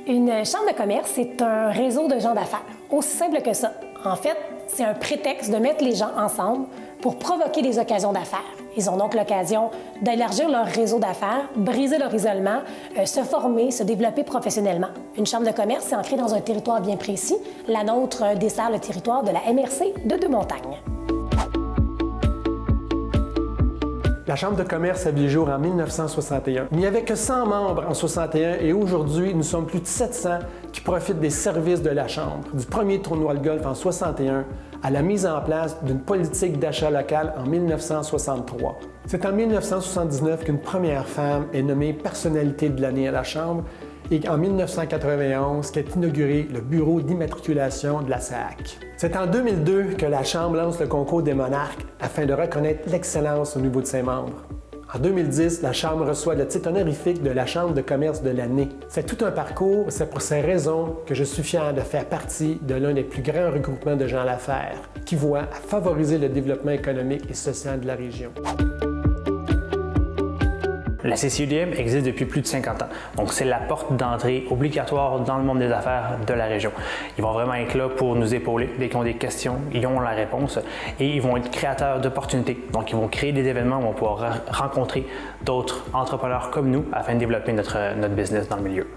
Une chambre de commerce, c'est un réseau de gens d'affaires. Aussi simple que ça. En fait, c'est un prétexte de mettre les gens ensemble pour provoquer des occasions d'affaires. Ils ont donc l'occasion d'élargir leur réseau d'affaires, briser leur isolement, se former, se développer professionnellement. Une chambre de commerce est ancrée dans un territoire bien précis. La nôtre dessert le territoire de la MRC de Deux-Montagnes. La Chambre de commerce a vu le jour en 1961. Il n'y avait que 100 membres en 61 et aujourd'hui, nous sommes plus de 700 qui profitent des services de la Chambre. Du premier tournoi de golf en 61 à la mise en place d'une politique d'achat local en 1963. C'est en 1979 qu'une première femme est nommée personnalité de l'année à la Chambre et en 1991 qu'est inauguré le bureau d'immatriculation de la SAAC. C'est en 2002 que la Chambre lance le concours des monarques afin de reconnaître l'excellence au niveau de ses membres. En 2010, la Chambre reçoit le titre honorifique de la Chambre de commerce de l'année. C'est tout un parcours, c'est pour ces raisons que je suis fier de faire partie de l'un des plus grands regroupements de gens d'affaires qui voient à favoriser le développement économique et social de la région. La CCUDM existe depuis plus de 50 ans, donc c'est la porte d'entrée obligatoire dans le monde des affaires de la région. Ils vont vraiment être là pour nous épauler. Dès qu'ils ont des questions, ils ont la réponse et ils vont être créateurs d'opportunités. Donc ils vont créer des événements où on va pouvoir rencontrer d'autres entrepreneurs comme nous afin de développer notre business dans le milieu.